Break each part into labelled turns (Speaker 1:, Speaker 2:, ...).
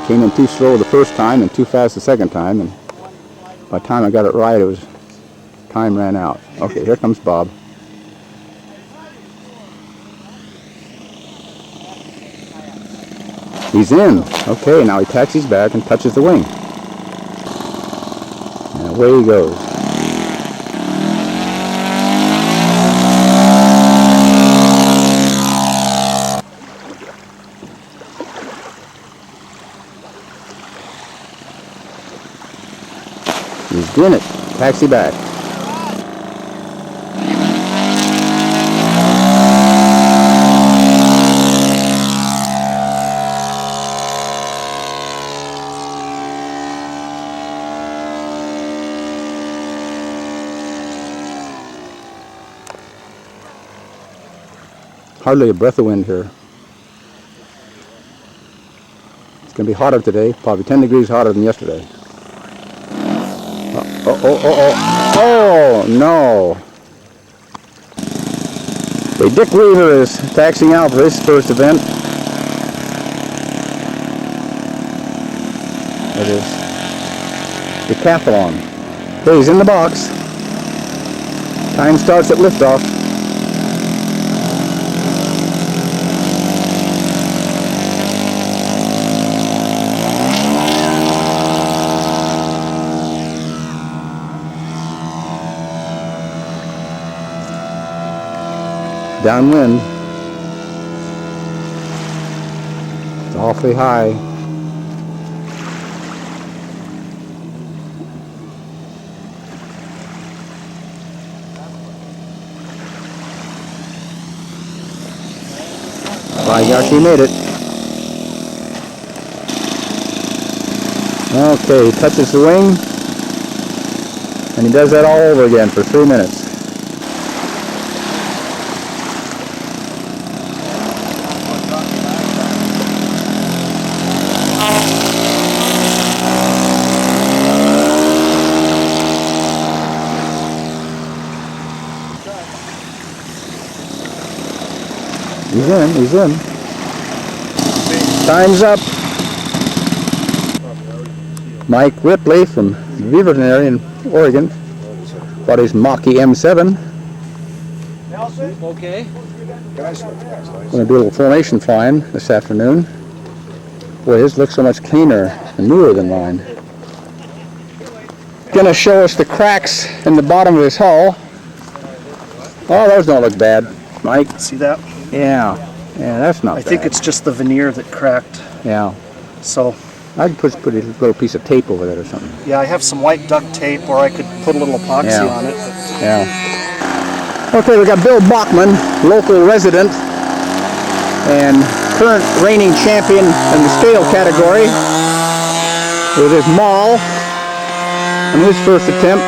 Speaker 1: Came in too slow the first time and too fast the second time, and by the time I got it right, time ran out. Okay, here comes Bob. He's in. Okay, now he taxis back and touches the wing. And away he goes. He's doing it. Taxi back. Hardly a breath of wind here. It's going to be hotter today, probably 10 degrees hotter than yesterday. Oh, no. Okay, Dick Weaver is taxiing out for his first event. It is decathlon. Okay, he's in the box. Time starts at liftoff. Downwind. It's awfully high. By gosh, he made it. Okay, he touches the wing, and he does that all over again for 3 minutes. He's in. Time's up. Mike Ripley from Beaverton area in Oregon bought his Mach-E M7.
Speaker 2: Okay.
Speaker 1: Going to do a little formation flying this afternoon. Boy, his looks so much cleaner and newer than mine. Going to show us the cracks in the bottom of his hull. Oh, those don't look bad, Mike.
Speaker 2: See that?
Speaker 1: Yeah, that's not bad.
Speaker 2: I think it's just the veneer that cracked.
Speaker 1: Yeah.
Speaker 2: So
Speaker 1: I'd put a little piece of tape over that or something.
Speaker 2: yeah, I have some white duct tape, or I could put a little epoxy on it.
Speaker 1: Yeah. Okay, we got Bill Bachman, local resident and current reigning champion in the scale category, with his maul on his first attempt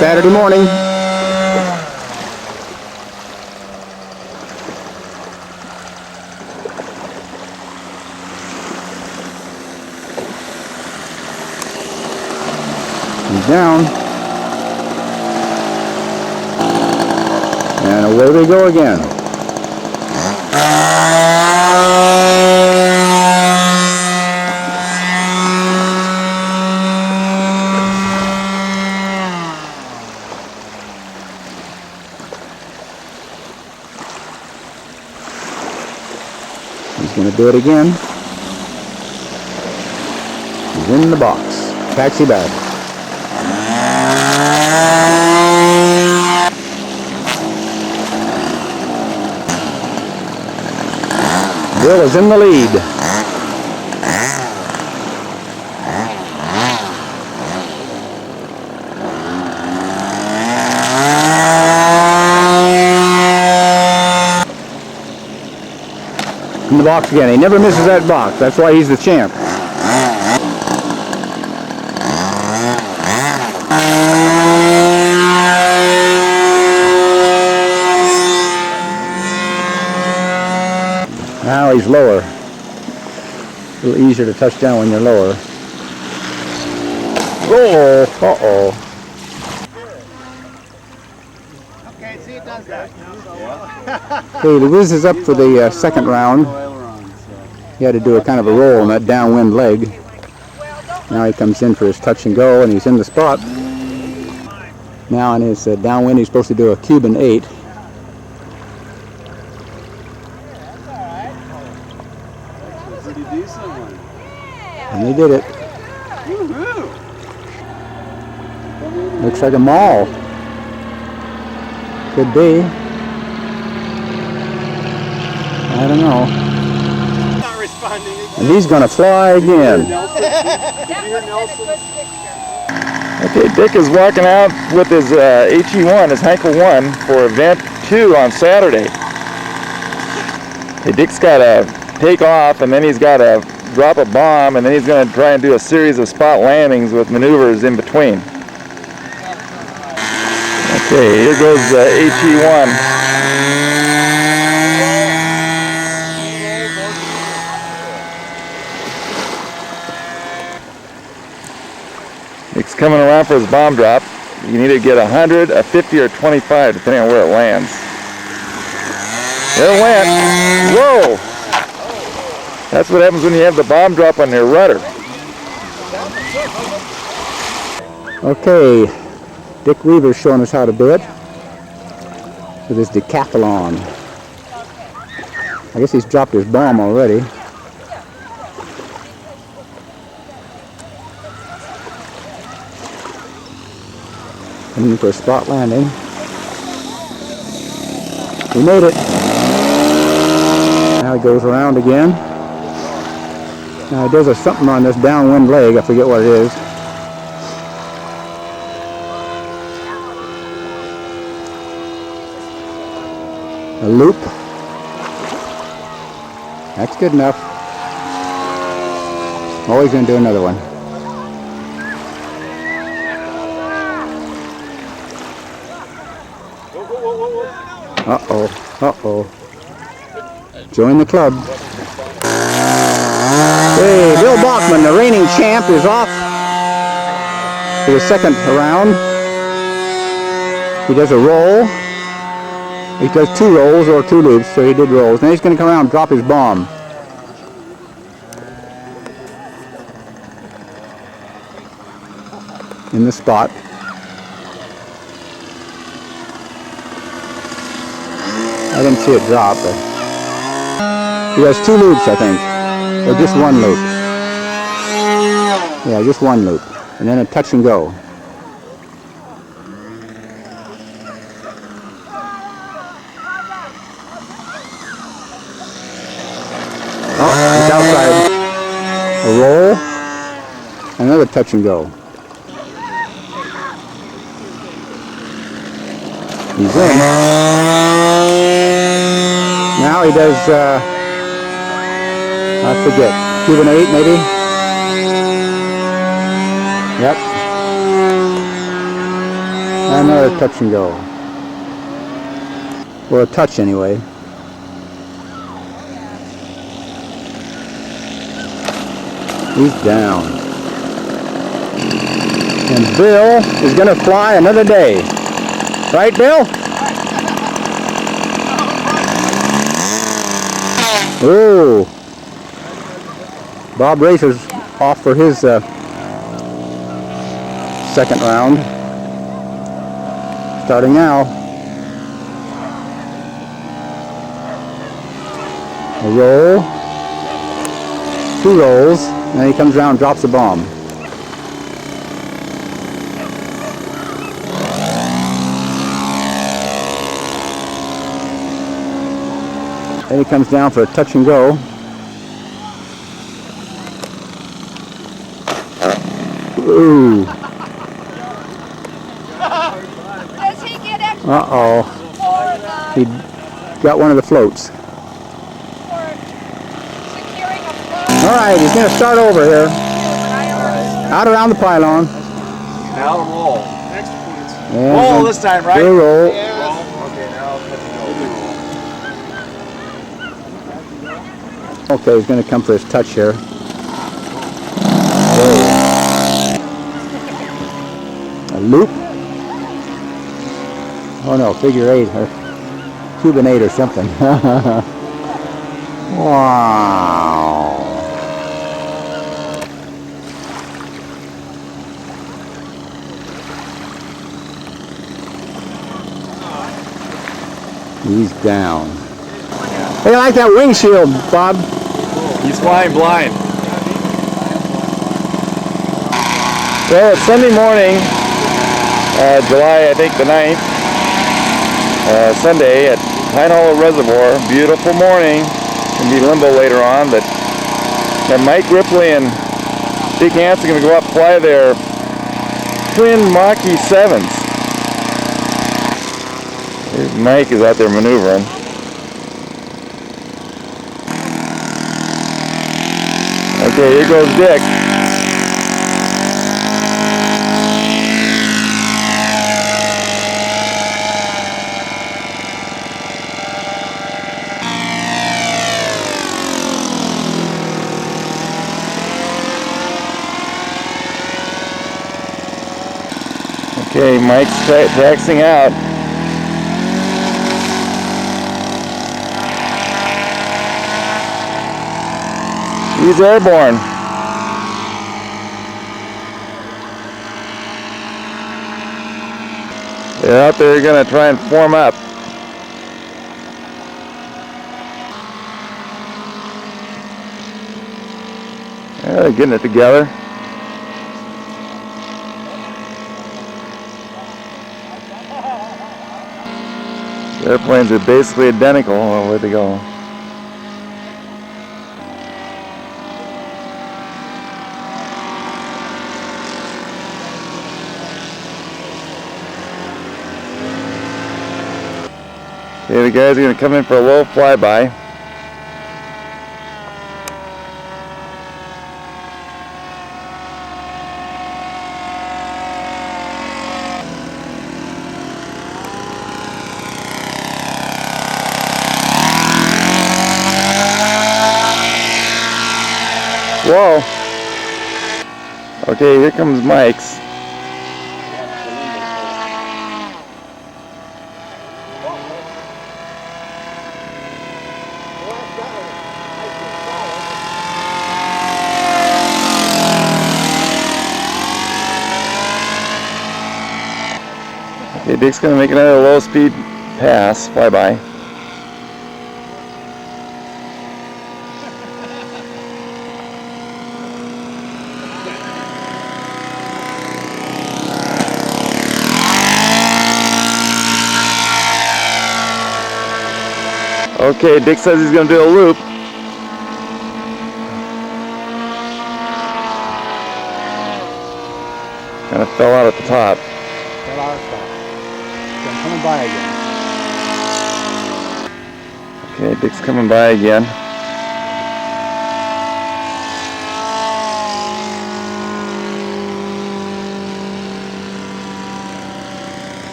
Speaker 1: Saturday morning. He's down. And away we go again. He's going to do it again. He's in the box. Taxi back. Bill is in the lead. In the box again. He never misses that box. That's why he's the champ. Now he's lower. A little easier to touch down when you're lower. Oh, uh-oh.
Speaker 3: Okay, see, it does that.
Speaker 1: Okay, the Wiz is up for the second round. He had to do a kind of a roll on that downwind leg. Now he comes in for his touch and go, and he's in the spot. Now on his downwind, he's supposed to do a Cuban 8.
Speaker 4: Pretty decent one.
Speaker 1: And he did it. Looks like a mall. Could be. I don't know.
Speaker 4: Not responding again.
Speaker 1: And he's going to fly again.
Speaker 5: Okay, Dick is walking out with his HE1, his Heinkel 1, for event 2 on Saturday. Okay, Dick's got to take off, and then he's got to drop a bomb, and then he's going to try and do a series of spot landings with maneuvers in between. Okay, here goes HE1. It's coming around for his bomb drop. You need to get 100, a 50, or 25, depending on where it lands. There it went. Whoa! That's what happens when you have the bomb drop on your rudder.
Speaker 1: Okay, Dick Weaver's showing us how to do it with his decathlon. I guess he's dropped his bomb already. Coming for a spot landing. He made it. Now he goes around again. Now he does something on this downwind leg. I forget what it is. A loop. That's good enough. Oh, he's going to do another one. Uh-oh, uh-oh. Join the club. Hey, Bill Bachman, the reigning champ, is off for the second round. He does a roll. He does 2 rolls or 2 loops, so he did rolls. Now he's going to come around and drop his bomb. In the spot. I didn't see it drop, but he has 2 loops, I think, or just 1 loop. Yeah, just 1 loop, and then a touch and go. Oh, it's outside. A roll, another touch and go. He's in. Now he does, I forget, Cuban 8 maybe? Yep. Another touch and go. Well, a touch anyway. He's down. And Bill is going to fly another day. Right, Bill? Oh, Bob Racer's off for his second round. Starting now. A roll, 2 rolls, and then he comes around and drops a bomb. Then he comes down for a touch and go. Ooh.
Speaker 6: Does he get extra
Speaker 1: Uh-oh.
Speaker 6: for
Speaker 1: He got one of the floats.
Speaker 6: securing a float?
Speaker 1: All right, he's going to start over here. Out around the pylon.
Speaker 4: Now roll. Next points.
Speaker 1: And
Speaker 4: Roll this time, right?
Speaker 1: do a roll.
Speaker 4: Roll. Okay, now
Speaker 1: Okay, he's going to come for his touch here. A loop. Oh no, figure 8 or Cuban 8 or something. Wow. He's down. Hey, I like that windshield, Bob.
Speaker 5: He's flying blind. Well, it's Sunday morning, July, I think the 9th, Sunday at Pine Hollow Reservoir. Beautiful morning. Gonna be limbo later on, but Mike Ripley and Dick Hansen are gonna go up and fly their twin Mach-E 7s. Here's Mike is out there maneuvering. Okay, here goes Dick. Okay, Mike's taxiing out. He's airborne. They're out there going to try and form up. Yeah, they're getting it together. The airplanes are basically identical. Oh, where'd they go? Okay, the guys are going to come in for a low flyby. Whoa. Okay, here comes Mike's. Okay, Dick's going to make another low speed pass, flyby. Okay, Dick says he's going to do a loop. Kind of fell out at the top.
Speaker 1: Fell out of top. I'm coming by again.
Speaker 5: Okay, Dick's coming by again.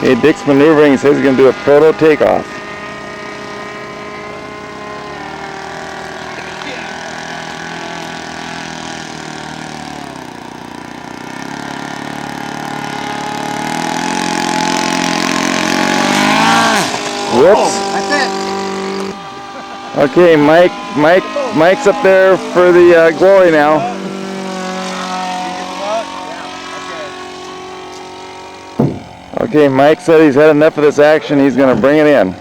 Speaker 5: Okay, Dick's maneuvering. He says he's going to do a proto takeoff. Whoops.
Speaker 3: That's it.
Speaker 5: Okay, Mike's up there for the glory now. Okay, Mike said he's had enough of this action. He's going to bring it in.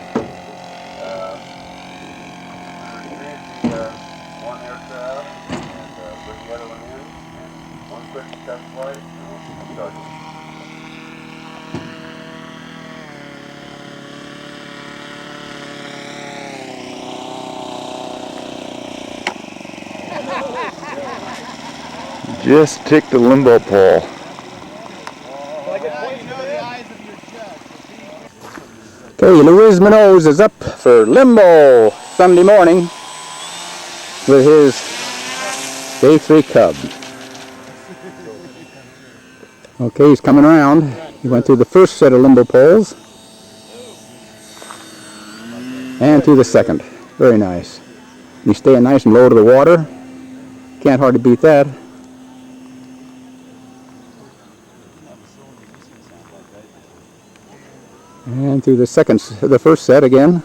Speaker 4: One aircraft and bring the other one in. One quick test flight and we'll start.
Speaker 5: Just ticked the limbo pole.
Speaker 1: Okay, Louis Minot is up for limbo Sunday morning with his Day 3 Cub. Okay, he's coming around. He went through the first set of limbo poles and through the second. Very nice. He's staying nice and low to the water. Can't hardly beat that. And through the first set again.